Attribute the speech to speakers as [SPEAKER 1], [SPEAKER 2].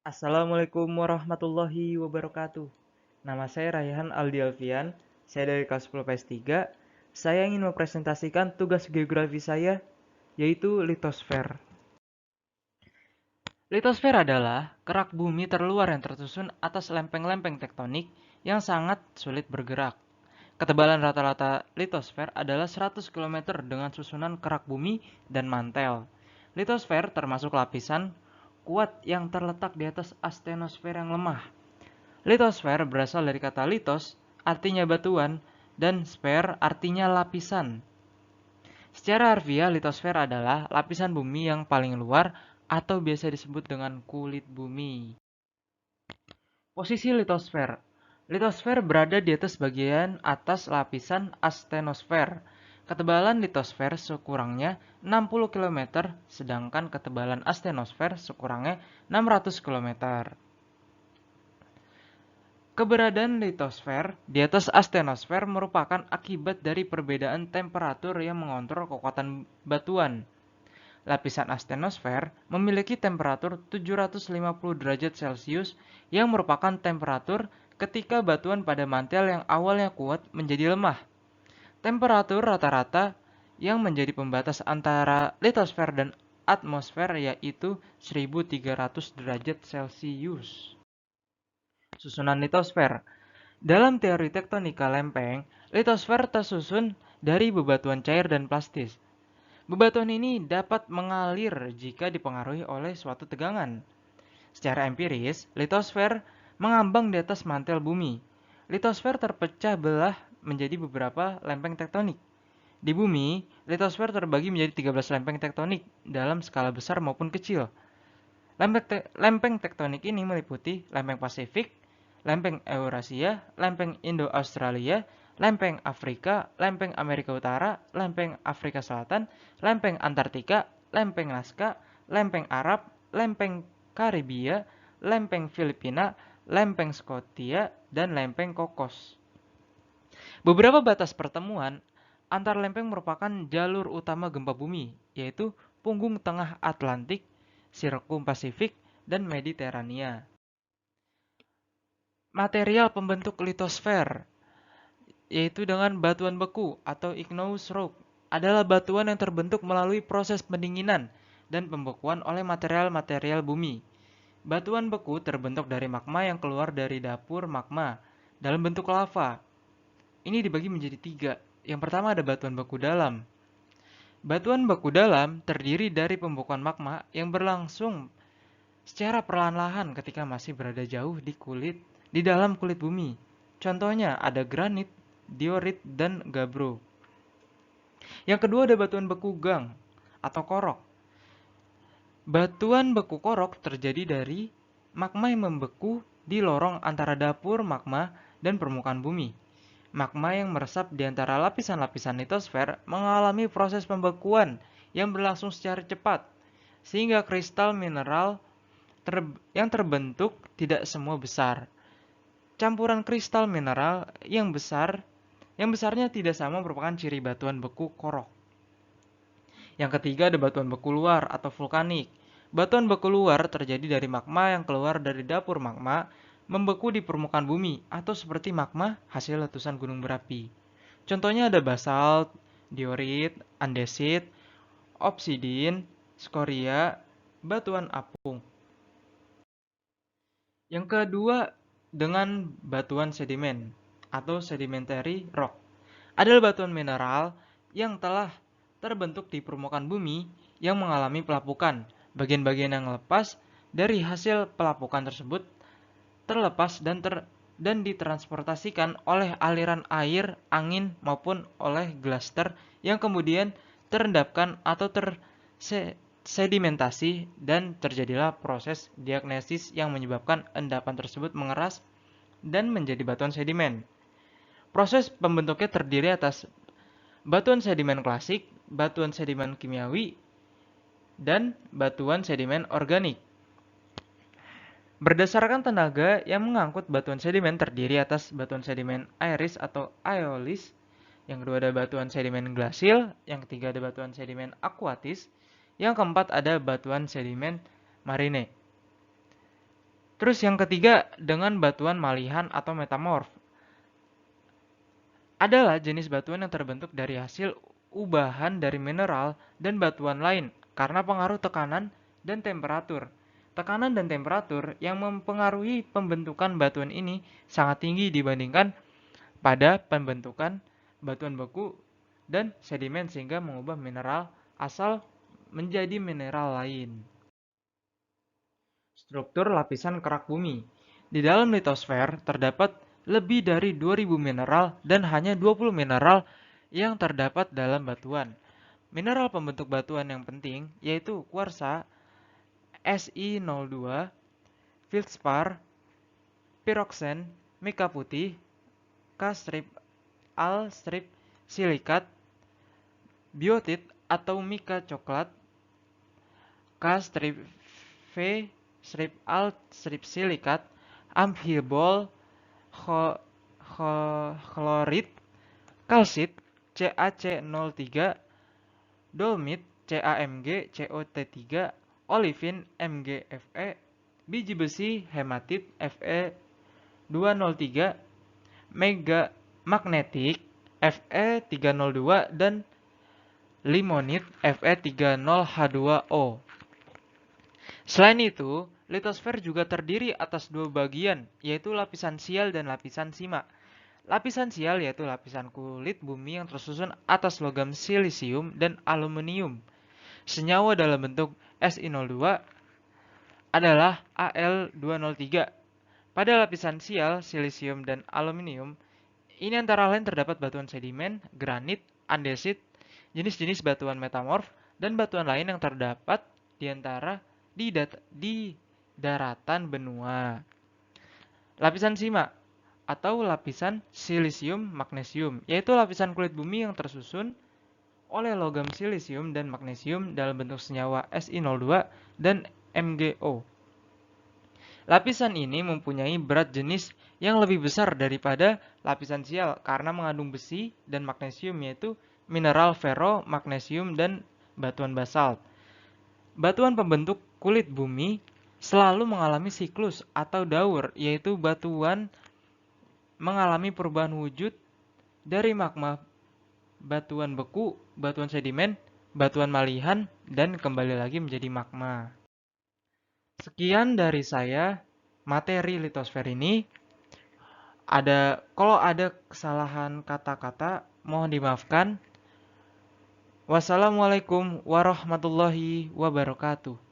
[SPEAKER 1] Assalamualaikum warahmatullahi wabarakatuh. Nama saya Raihan Aldi Alfian. Saya dari kelas 10 PS3. Saya ingin mempresentasikan tugas geografi saya, yaitu litosfer. Litosfer adalah kerak bumi terluar yang tersusun atas lempeng-lempeng tektonik yang sangat sulit bergerak. Ketebalan rata-rata litosfer adalah 100 km dengan susunan kerak bumi dan mantel. Litosfer termasuk lapisan kuat yang terletak di atas astenosfer yang lemah. Litosfer berasal dari kata litos, artinya batuan, dan sfer artinya lapisan. Secara harfiah, litosfer adalah lapisan bumi yang paling luar atau biasa disebut dengan kulit bumi. Posisi litosfer. Litosfer berada di atas bagian atas lapisan astenosfer. Ketebalan litosfer sekurangnya 60 km, sedangkan ketebalan astenosfer sekurangnya 600 km. Keberadaan litosfer di atas astenosfer merupakan akibat dari perbedaan temperatur yang mengontrol kekuatan batuan. Lapisan astenosfer memiliki temperatur 750 derajat Celcius yang merupakan temperatur ketika batuan pada mantel yang awalnya kuat menjadi lemah. Temperatur rata-rata yang menjadi pembatas antara litosfer dan atmosfer yaitu 1300 derajat Celcius. Susunan litosfer. Dalam teori tektonika lempeng, litosfer tersusun dari bebatuan cair dan plastis. Bebatuan ini dapat mengalir jika dipengaruhi oleh suatu tegangan. Secara empiris, litosfer mengambang di atas mantel bumi. Litosfer terpecah belah menjadi beberapa lempeng tektonik. Di bumi, litosfer terbagi menjadi 13 lempeng tektonik dalam skala besar maupun kecil. Lempeng tektonik ini meliputi lempeng Pasifik, lempeng Eurasia, lempeng Indo-Australia, lempeng Afrika, lempeng Amerika Utara, lempeng Afrika Selatan, lempeng Antartika, lempeng Nazca, lempeng Arab, lempeng Karibia, lempeng Filipina, lempeng Skotia, dan lempeng Kokos. Beberapa batas pertemuan antar lempeng merupakan jalur utama gempa bumi, yaitu punggung tengah Atlantik, Sirkum Pasifik, dan Mediterania. Material pembentuk litosfer, yaitu dengan batuan beku atau igneous rock, adalah batuan yang terbentuk melalui proses pendinginan dan pembekuan oleh material-material bumi. Batuan beku terbentuk dari magma yang keluar dari dapur magma dalam bentuk lava. Ini dibagi menjadi tiga. Yang pertama ada batuan beku dalam. Batuan beku dalam terdiri dari pembekuan magma yang berlangsung secara perlahan-lahan ketika masih berada jauh di dalam kulit bumi. Contohnya ada granit, diorit, dan gabbro. Yang kedua ada batuan beku gang atau korok. Batuan beku korok terjadi dari magma yang membeku di lorong antara dapur magma dan permukaan bumi. Magma yang meresap di antara lapisan-lapisan litosfer mengalami proses pembekuan yang berlangsung secara cepat, sehingga kristal mineral yang terbentuk tidak semua besar. Campuran kristal mineral yang besarnya tidak sama merupakan ciri batuan beku korok. Yang ketiga ada batuan beku luar atau vulkanik. Batuan beku luar terjadi dari magma yang keluar dari dapur magma membeku di permukaan bumi atau seperti magma hasil letusan gunung berapi. Contohnya ada basalt, diorit, andesit, obsidin, skoria, batuan apung. Yang kedua dengan batuan sedimen atau sedimentary rock. Adalah batuan mineral yang telah terbentuk di permukaan bumi yang mengalami pelapukan. Bagian-bagian yang lepas dari hasil pelapukan tersebut terlepas dan ditransportasikan oleh aliran air, angin, maupun oleh glaster yang kemudian terendapkan atau tersedimentasi dan terjadilah proses diagnesis yang menyebabkan endapan tersebut mengeras dan menjadi batuan sedimen. Proses pembentuknya terdiri atas batuan sedimen klasik, batuan sedimen kimiawi, dan batuan sedimen organik. Berdasarkan tenaga yang mengangkut batuan sedimen terdiri atas batuan sedimen aeris atau aeolis, yang kedua ada batuan sedimen glasil, yang ketiga ada batuan sedimen aquatis, yang keempat ada batuan sedimen marine. Terus yang ketiga dengan batuan malihan atau metamorf. Adalah jenis batuan yang terbentuk dari hasil ubahan dari mineral dan batuan lain karena pengaruh tekanan dan temperatur. Tekanan dan temperatur yang mempengaruhi pembentukan batuan ini sangat tinggi dibandingkan pada pembentukan batuan beku dan sedimen sehingga mengubah mineral asal menjadi mineral lain. Struktur lapisan kerak bumi. Di dalam litosfer terdapat lebih dari 2000 mineral dan hanya 20 mineral yang terdapat dalam batuan. Mineral pembentuk batuan yang penting yaitu kuarsa, Si02, feldspar, piroxen, mika putih, K-strip, Al-strip, silikat, biotit atau mika coklat, K-strip, V-strip, Al-strip silikat, amphibol, chlorid, kalsit, CaC03, dolomit, CaMg, COT3, olivin, MgFe, biji besi, hematit, Fe203, magnetik, Fe302, dan limonit, Fe30H2O. Selain itu, litosfer juga terdiri atas dua bagian, yaitu lapisan sial dan lapisan sima. Lapisan sial yaitu lapisan kulit bumi yang tersusun atas logam silisium dan aluminium. Senyawa dalam bentuk Si02 adalah Al203. Pada lapisan sial, silisium dan aluminium, ini antara lain terdapat batuan sedimen, granit, andesit, jenis-jenis batuan metamorf, dan batuan lain yang terdapat di daratan benua. Lapisan sima atau lapisan silisium magnesium, yaitu lapisan kulit bumi yang tersusun oleh logam silisium dan magnesium dalam bentuk senyawa Si02 dan MgO. Lapisan ini mempunyai berat jenis yang lebih besar daripada lapisan sial karena mengandung besi dan magnesium, yaitu mineral ferro, magnesium, dan batuan basalt. Batuan pembentuk kulit bumi selalu mengalami siklus atau daur, yaitu batuan mengalami perubahan wujud dari magma, batuan beku, batuan sedimen, batuan malihan, dan kembali lagi menjadi magma. Sekian dari saya materi litosfer ini. Kalau ada kesalahan kata-kata mohon dimaafkan. Wassalamualaikum warahmatullahi wabarakatuh.